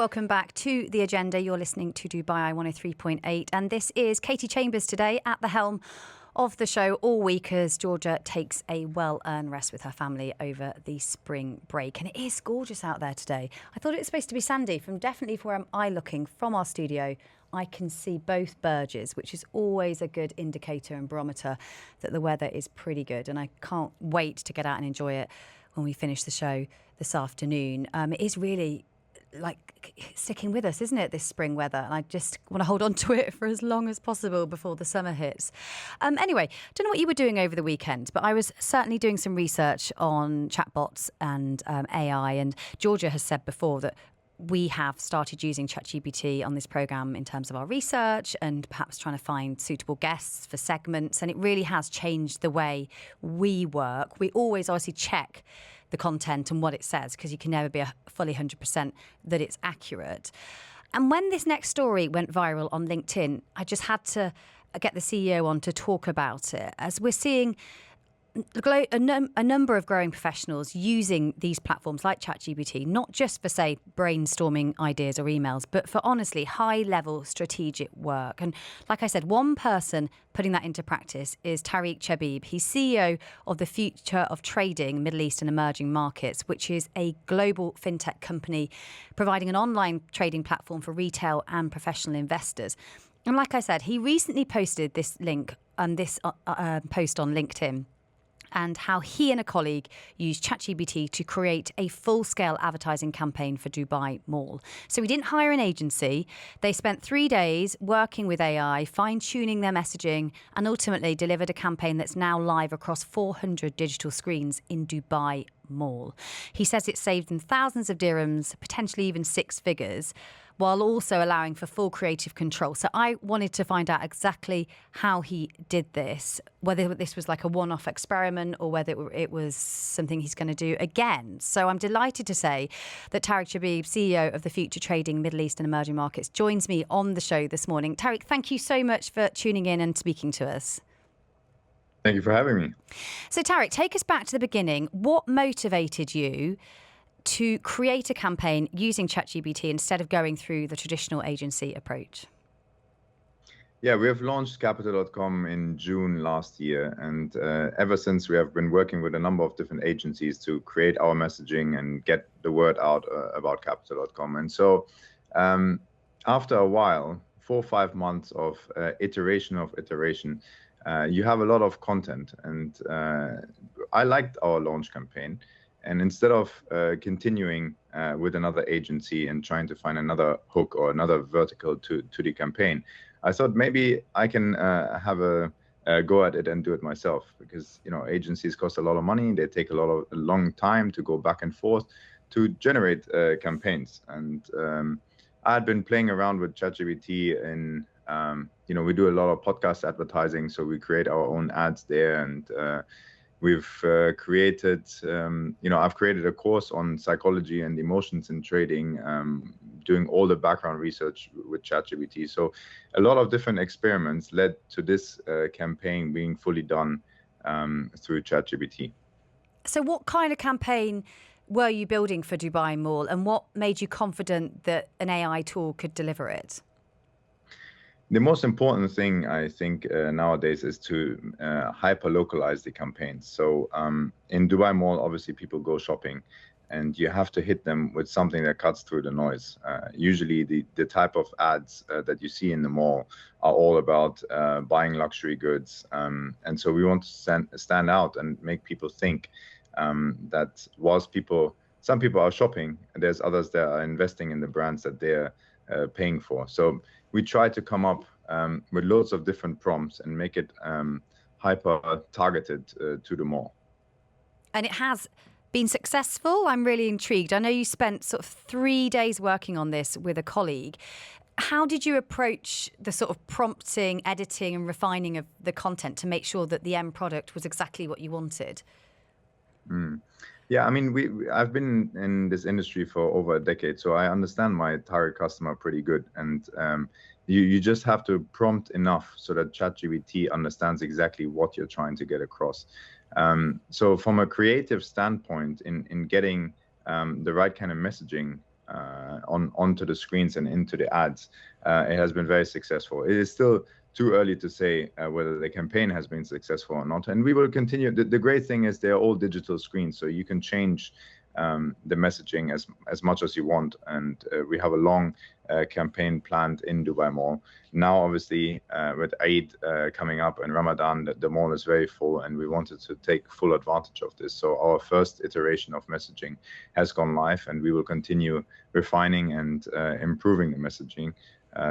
Welcome back to The Agenda. You're listening to Dubai 103.8, and this is Katie Chambers today at the helm of the show all week as Georgia takes a well-earned rest with her family over the spring break. And it is gorgeous out there today. I thought it was supposed to be sandy. From where I'm looking from our studio, I can see both Burges, which is always a good indicator and barometer that the weather is pretty good. And I can't wait to get out and enjoy it when we finish the show this afternoon. It is really sticking with us, isn't it, this spring weather? And I just want to hold on to it for as long as possible before the summer hits. Anyway, don't know what you were doing over the weekend, but I was certainly doing some research on chatbots and AI. And Georgia has said before that we have started using ChatGPT on this programme in terms of our research and perhaps trying to find suitable guests for segments. And it really has changed the way we work. We always obviously check the content and what it says, because you can never be fully 100% that it's accurate. And when this next story went viral on LinkedIn, I just had to get the CEO on to talk about it, as we're seeing a number of growing professionals using these platforms like ChatGPT, not just for, say, brainstorming ideas or emails, but for honestly high-level strategic work. And like I said, one person putting that into practice is Tariq Chabib. He's CEO of the Future of Trading, Middle East and Emerging Markets, which is a global fintech company providing an online trading platform for retail and professional investors. And like I said, he recently posted this link and this post on LinkedIn, and how he and a colleague used ChatGPT to create a full-scale advertising campaign for Dubai Mall. So he didn't hire an agency. They spent 3 days working with AI, fine-tuning their messaging, and ultimately delivered a campaign that's now live across 400 digital screens in Dubai Mall. He says it saved them thousands of dirhams, potentially even six figures, while also allowing for full creative control. So I wanted to find out exactly how he did this, whether this was like a one-off experiment or whether it was something he's going to do again. So I'm delighted to say that Tariq Chabib, CEO of the Future Trading Middle East and Emerging Markets, joins me on the show this morning. Tariq, thank you so much for tuning in and speaking to us. Thank you for having me. So Tariq, take us back to the beginning. What motivated you to create a campaign using ChatGPT instead of going through the traditional agency approach? Yeah, we have launched Capital.com in June last year. And ever since, we have been working with a number of different agencies to create our messaging and get the word out about Capital.com. And so after a while, 4 or 5 months of iteration, you have a lot of content. And I liked our launch campaign. And instead of continuing with another agency and trying to find another hook or another vertical to the campaign, I thought maybe I can have a go at it and do it myself, because agencies cost a lot of money. They take a long time to go back and forth to generate campaigns. And I had been playing around with ChatGPT, and we do a lot of podcast advertising, so we create our own ads there. And we've created, I've created a course on psychology and emotions in trading, doing all the background research with ChatGPT. So a lot of different experiments led to this campaign being fully done through ChatGPT. So what kind of campaign were you building for Dubai Mall, and what made you confident that an AI tool could deliver it? The most important thing, I think, nowadays is to hyper-localize the campaigns. So in Dubai Mall, obviously, people go shopping, and you have to hit them with something that cuts through the noise. Usually, the type of ads that you see in the mall are all about buying luxury goods. And so we want to stand out and make people think that whilst some people are shopping, there's others that are investing in the brands that they're paying for. So we try to come up with loads of different prompts and make it hyper targeted to the mall. And it has been successful. I'm really intrigued. I know you spent sort of 3 days working on this with a colleague. How did you approach the sort of prompting, editing and refining of the content to make sure that the end product was exactly what you wanted? Yeah, I mean, I've been in this industry for over a decade, so I understand my target customer pretty good. And you just have to prompt enough so that ChatGPT understands exactly what you're trying to get across. So from a creative standpoint, in getting the right kind of messaging, onto the screens and into the ads, it has been very successful. It is still too early to say whether the campaign has been successful or not, and we will continue. The great thing is they're all digital screens, so you can change the messaging as much as you want, and we have a long campaign planned in Dubai Mall. Now, obviously, with Eid coming up and Ramadan, the mall is very full, and we wanted to take full advantage of this. So our first iteration of messaging has gone live, and we will continue refining and improving the messaging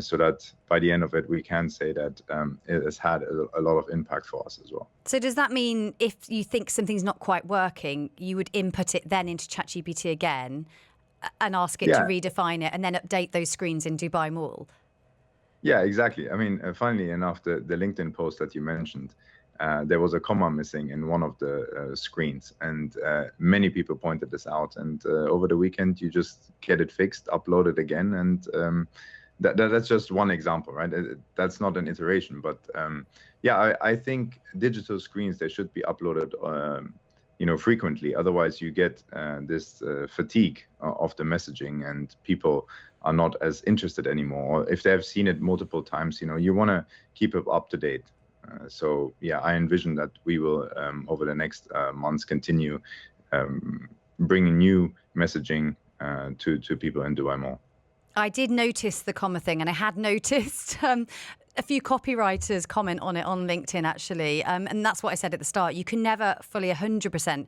so that by the end of it, we can say that it has had a lot of impact for us as well. So does that mean if you think something's not quite working, you would input it then into ChatGPT again and ask it to redefine it and then update those screens in Dubai Mall? Yeah, exactly. I mean, funnily enough, the LinkedIn post that you mentioned, there was a comma missing in one of the screens, and many people pointed this out. And over the weekend, you just get it fixed, upload it again, and that's just one example, right? That's not an iteration, but yeah, I think digital screens, they should be uploaded frequently. Otherwise, you get this fatigue of the messaging, and people are not as interested anymore. Or if they have seen it multiple times, you want to keep it up to date. So yeah, I envision that we will over the next months continue bringing new messaging to people in Dubai Mall. I did notice the comma thing, and I had noticed a few copywriters comment on it on LinkedIn, actually. And that's what I said at the start. You can never fully 100%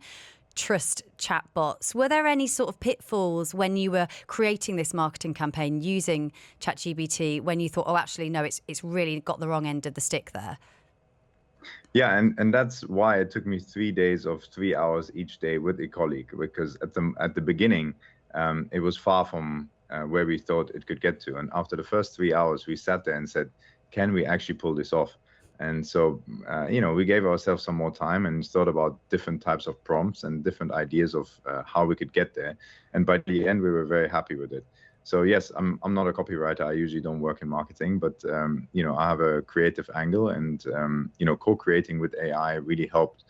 trust chatbots. Were there any sort of pitfalls when you were creating this marketing campaign using ChatGPT when you thought, oh, actually, no, it's really got the wrong end of the stick there? Yeah, and that's why it took me 3 days of 3 hours each day with a colleague, because at the beginning, it was far from where we thought it could get to. And after the first 3 hours, we sat there and said, can we actually pull this off? And so, we gave ourselves some more time and thought about different types of prompts and different ideas of how we could get there. And by the end, we were very happy with it. So yes, I'm not a copywriter. I usually don't work in marketing, but I have a creative angle, and co-creating with AI really helped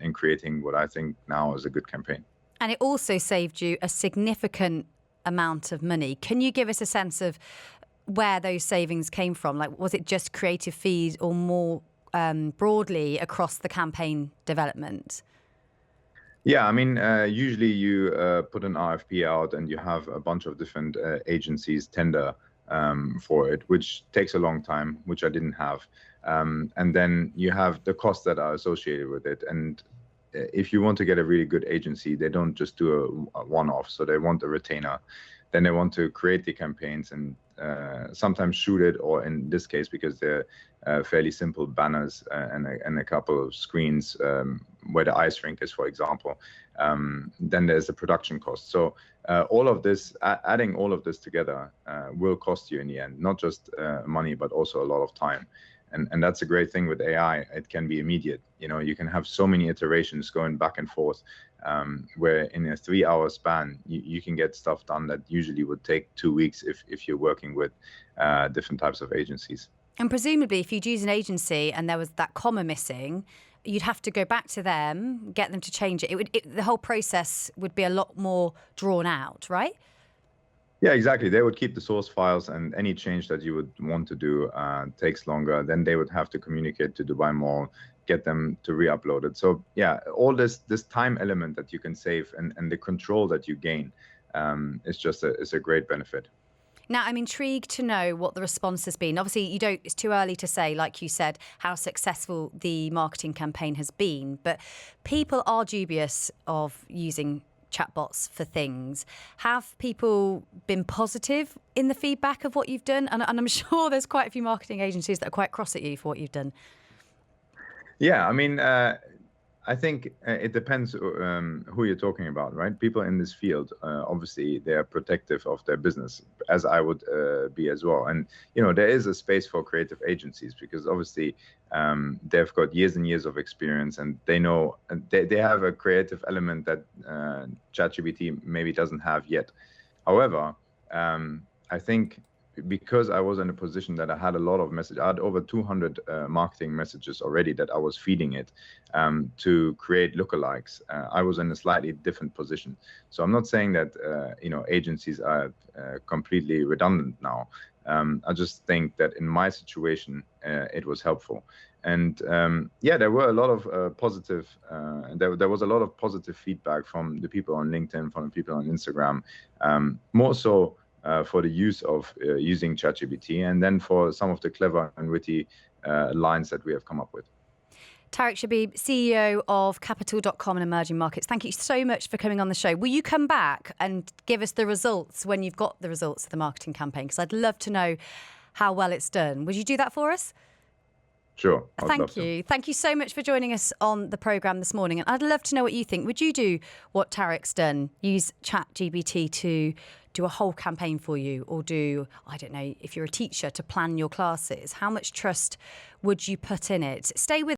in creating what I think now is a good campaign. And it also saved you a significant amount of money. Can you give us a sense of where those savings came from? Like, was it just creative fees or more broadly across the campaign development? Yeah, I mean, usually you put an RFP out and you have a bunch of different agencies tender for it, which takes a long time, which I didn't have. And then you have the costs that are associated with it. And if you want to get a really good agency, they don't just do a one-off. So they want a retainer. Then they want to create the campaigns and sometimes shoot it, or in this case, because they're fairly simple banners and a couple of screens where the ice rink is, for example, then there's the production cost. So all of this, adding all of this together will cost you in the end, not just money, but also a lot of time. And that's a great thing with AI. It can be immediate. You can have so many iterations going back and forth, where in a 3-hour span, you can get stuff done that usually would take 2 weeks if you're working with different types of agencies. And presumably, if you'd use an agency and there was that comma missing, you'd have to go back to them, get them to change it. The whole process would be a lot more drawn out, right? Yeah, exactly. They would keep the source files, and any change that you would want to do takes longer. Then they would have to communicate to Dubai Mall, get them to re-upload it. So yeah, all this time element that you can save and the control that you gain is just a great benefit. Now, I'm intrigued to know what the response has been. Obviously, it's too early to say, like you said, how successful the marketing campaign has been. But people are dubious of using chatbots for things. Have people been positive in the feedback of what you've done? And I'm sure there's quite a few marketing agencies that are quite cross at you for what you've done. Yeah, I mean, I think it depends who you're talking about, right? People in this field, obviously, they are protective of their business, as I would be as well. And, there is a space for creative agencies because obviously they've got years and years of experience, and they know they have a creative element that ChatGPT maybe doesn't have yet. However, I think because I was in a position that I had a lot of message, I had over 200 marketing messages already that I was feeding it to create lookalikes. I was in a slightly different position. So I'm not saying that agencies are completely redundant now. I just think that in my situation, it was helpful. And there were a lot of positive. There was a lot of positive feedback from the people on LinkedIn, from the people on Instagram, more so for the use of using ChatGPT, and then for some of the clever and witty lines that we have come up with. Tarek Shabib, CEO of Capital.com and Emerging Markets, thank you so much for coming on the show. Will you come back and give us the results when you've got the results of the marketing campaign? Because I'd love to know how well it's done. Would you do that for us? Sure. Thank you. Thank you so much for joining us on the programme this morning. And I'd love to know what you think. Would you do what Tarek's done? Use ChatGPT to do a whole campaign for you, or do, I don't know, if you're a teacher, to plan your classes? How much trust would you put in it? Stay with